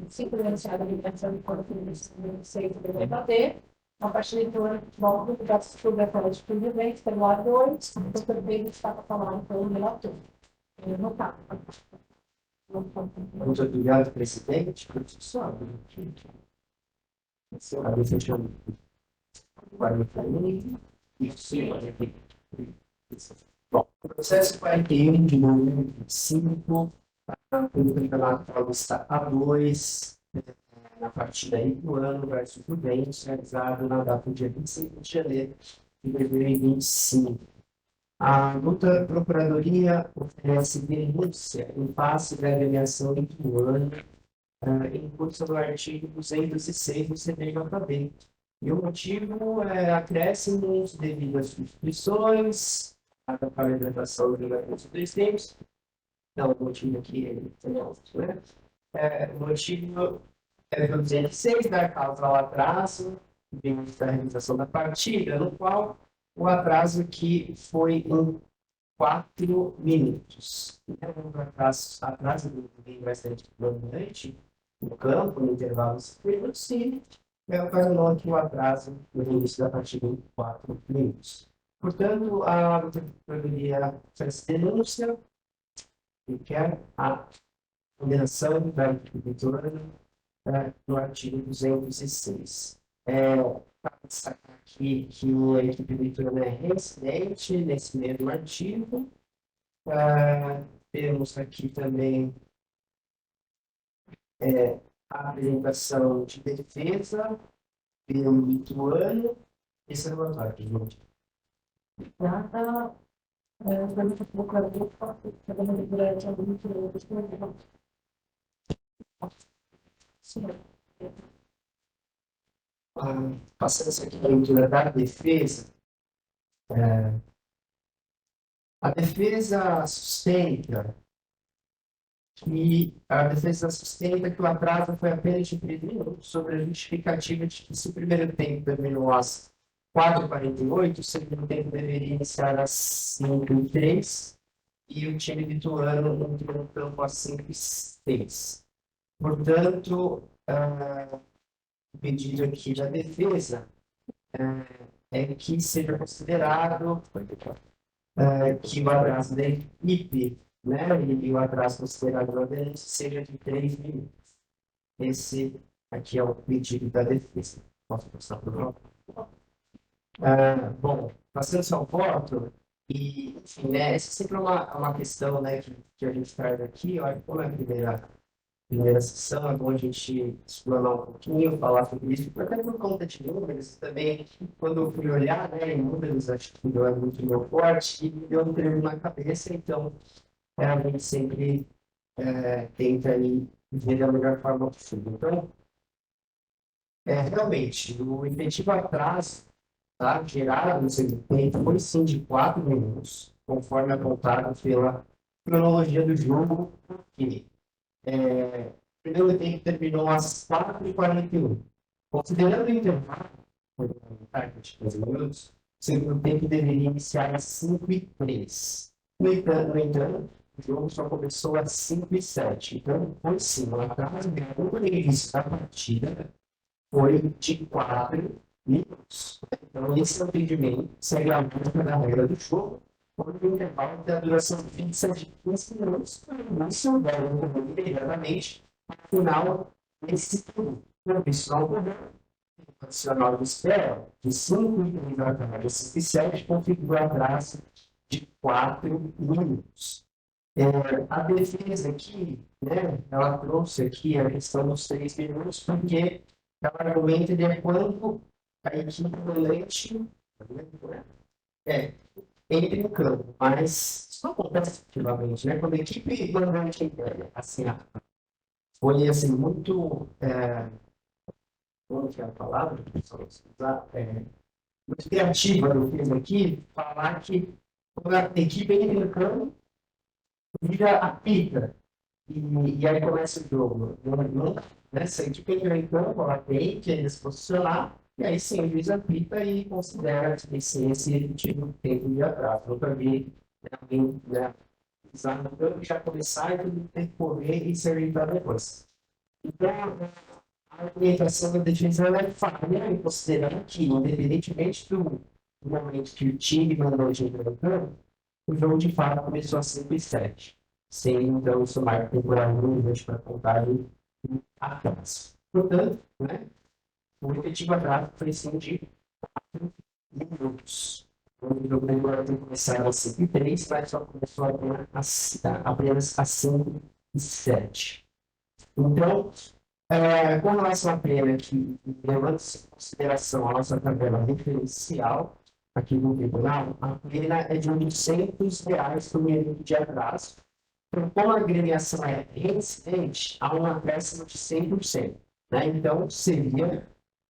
5 denunciados a liberação de conta financeira do debater, a partir do ano da estudo de vivente, pelo A2, o doutor Pedro está falando pelo relator. Não está. Muito obrigado, presidente, por isso. Cabeça de 41. Bom, o processo 41 de 2025, pelo Campeonato Paulista A2, na partida aí do ano versus Prudente, realizado na data do dia 25 de janeiro de 2025. A luta Procuradoria oferece denúncia em face da agremiação do ano em curso do artigo 206 do CPJB. E o motivo é acréscimos devido às substituições, a parametração do regulamento dos tempos. Não, o motivo aqui é outro, né? O motivo é o 206, dar causa ao atraso da realização da partida, no qual o atraso aqui foi em 4 minutos. Um atraso bem bastante prominente no campo, no intervalo reduzido, ocasionou aqui o atraso no início da partida em 4 minutos. Portanto, a Procuradoria faz denúncia e quer a condenação da vitória no artigo 206. Para destacar aqui que a equipe eleitoral é reincidente nesse mesmo artigo. Temos aqui também a apresentação de defesa pelo lituano. Esse é o relatório, gente. Nada, durante a procuradoria, durante a leitura, Passando essa aqui para a leitura da defesa, a defesa sustenta que o atraso foi apenas de 3 minutos sobre a justificativa de que se o primeiro tempo terminou às 4h48, o segundo tempo deveria iniciar às 5h03 e o time lituano entrou no campo às 5h06. Portanto, o pedido aqui da defesa é que seja considerado que o atraso da equipe, né, e o atraso considerado da denúncia seja de 3 minutos. Esse aqui é o pedido da defesa. Posso passar para o voto? Bom, passando só o voto, e, enfim, né, essa é sempre uma questão, né, que a gente traz aqui, olha, como é a primeira sessão, é bom a gente explorar um pouquinho, falar sobre isso, até por conta de números, também, quando eu fui olhar, né, em números, acho que não é muito meu forte, e me deu um treino na cabeça, então, a gente sempre tenta aí ver da melhor forma possível. Então, realmente, o efetivo atraso, tá, gerado no segundo tempo foi sim de 4 minutos, conforme apontado pela cronologia do jogo, que o primeiro tempo terminou às 4h41. Considerando o intervalo, foi de 15 minutos, o segundo tempo deveria iniciar às 5h03. No entanto, o jogo só começou às 5h07. Então, foi sim, o atraso no início da partida foi de 4 minutos. Então, esse entendimento segue a música da regra do jogo, onde o intervalo tem a duração fixa de 15 minutos, não se houver imediatamente ao final desse turno. Então, isso não ocorreu. O adicional de espera de 5h03 da tarde a 5h07 configura atraso de 4 minutos. A defesa aqui, né, ela trouxe aqui a questão dos 3 minutos, porque ela argumenta de quando a equipe volante entra em campo, mas isso não acontece efetivamente, né? Quando a equipe volante assim, foi assim, muito. Como que é a palavra? Muito criativa do filme aqui, falar que quando a equipe entra em campo, vira apita. E aí começa o jogo. Né? Se a equipe entra em campo, ela tem que se posicionar, e aí sim o juiz apita e considera a deficiência e tira o tempo de atraso. Nunca vi alguém usar no campo e já começar e tudo tem que correr e servir para depois. Então, a argumentação da defesa é falha, e considerando que, independentemente do momento que o time mandou de entrar no campo, o jogo de fato começou a 5h07. Sem então isso marca temporário para contar atrás. Portanto, né, o efetivo atraso foi sim de 4 minutos. O jogo demorou a começar às 5h03, mas só começou apenas às 5h07. Então, com relação à pena, que levando em consideração a nossa tabela referencial aqui no tribunal, a pena é de R$800 por minuto de atraso. Então, como a agremiação é reincidente, há um acréscimo de 100%. Né? Então, seria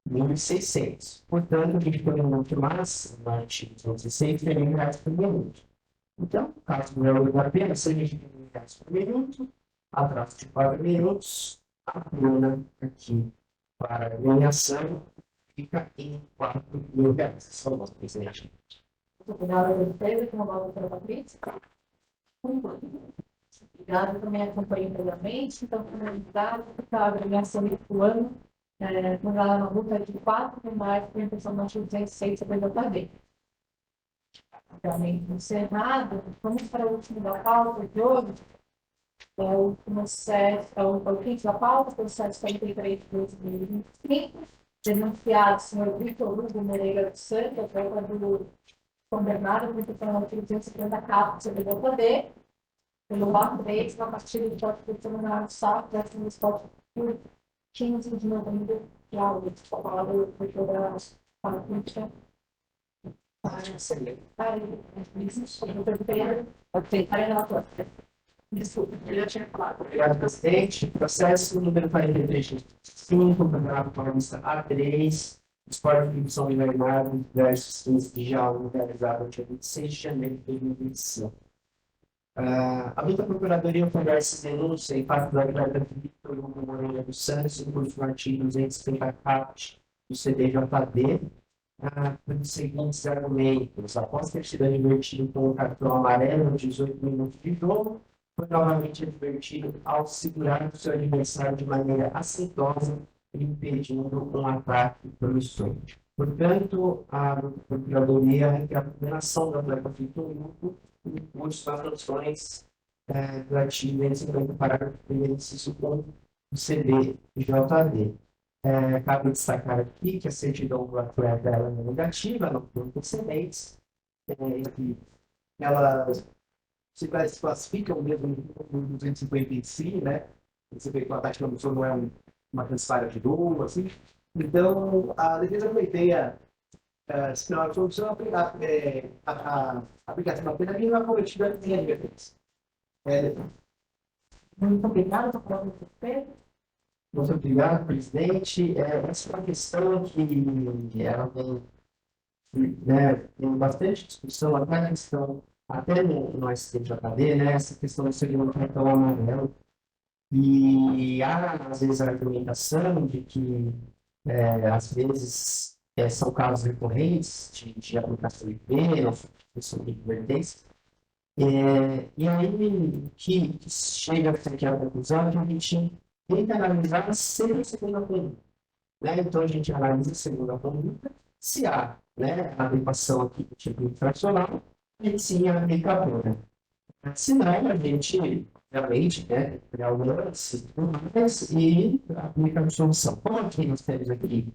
1.600. Portanto, a gente põe um minuto máximo no artigo 206, seria R$1.000 por minuto. Então, caso não valor da pena, seria de R$1.000 por minuto, atraso de 4 minutos, a pena aqui para a agremiação fica em R$4.000. Só o nosso presidente. Muito obrigada, defesa, que não volta para a Patrícia. Obrigada, também acompanhei previamente, então, finalizado, a agremiação do ano, quando ela na luta de 4 mais por intenção do artigo 206 sobre a ordem. Realmente encerrado, vamos para o último da pauta de hoje. É o quinto da pauta, processo 43 de 2025, denunciado o senhor Vitor Hugo Moreira dos Santos, do condenado por intenção do artigo 250 caput sobre o poder, pelo A3, na partida do Porto do Tribunal de Salto, décimo esporte por 15 de novembro, de aula, a palavra foi jogada para a política. Desculpa, eu já tinha falado. Obrigado, presidente. Processo número 43/5, Campeonato Paulista A3, Esporte de São Bernardo versus 15 de Jaú, realizado no dia 26 de janeiro de 2025. A luta Procuradoria oferece denúncia em parte da atleta Vitor Hugo Moreira dos Santos, em curso do artigo 250 caput do CDJD, pelos seguintes argumentos. Após ter sido advertido com um cartão amarelo nos 18 minutos de jogo, foi novamente advertido ao segurar o seu adversário de maneira assintosa, impedindo um ataque promissor. Portanto, a Procuradoria requer a condenação da prefeitura em curso das ações do artigo 250, parágrafo 1º, inciso 1 do CBJD. Cabe destacar aqui que a certidão do atleta ela é negativa, não tem antecedentes, que ela se classificam mesmo no 255, né? Você vê que a taxa de produção não é uma transferência de dor, assim. Então, a defesa da ideia, se não a solução, a aplicação da pena não é cometida em advertência. Muito obrigada, estou falando com você. Muito obrigado, presidente. Essa é uma questão que ela tem bastante discussão, até na questão, até no STJD, né? Essa questão do segundo cartão amarelo. E há, às vezes, a argumentação de que, às vezes, são casos recorrentes de aplicação de pena, questão de advertência. E aí que chega aqui a conclusão que a gente tenta analisar sempre a segunda conduta. Né? Então, a gente analisa a segunda conduta, se há, né, a adequação aqui do tipo infracional, e sim a aplicação. Se não, a gente realmente criar o lance e aplicar a solução. Como aqui nós temos aqui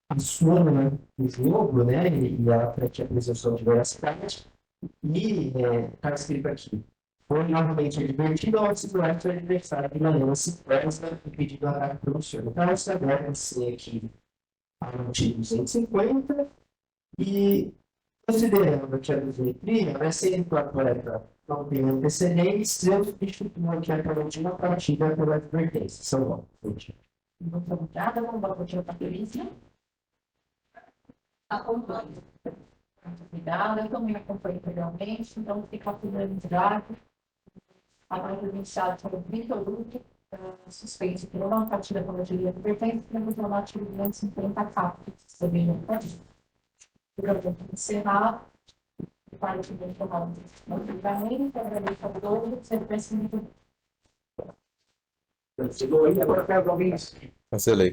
a súmula do jogo, né, e a apresentação de veracidade, e está escrito aqui: foi novamente advertido ao segurar seu adversário de maneira expressa e pedido ataque pelo senhor. Então, essa deve ser aqui a artigo 250 e, considerando que a dosimetria vai ser incorporada não tem antecedentes, eu substituo aqui a carotina partida pela advertência. São bom. Muito obrigada, vamos dar continuidade para a perícia. Acompanho. Muito obrigada, eu também acompanho integralmente, então fica finalizado. A parte iniciada sobre o Vitor Luque, suspenso por uma partida pela direita advertência, temos uma artigo 250 caput, também não pode. Programa encerrado. Para que não tomar um julgamento, agradeço a todos, sempre assim muito. Chegou aí, agora pega alguém. Cancelei.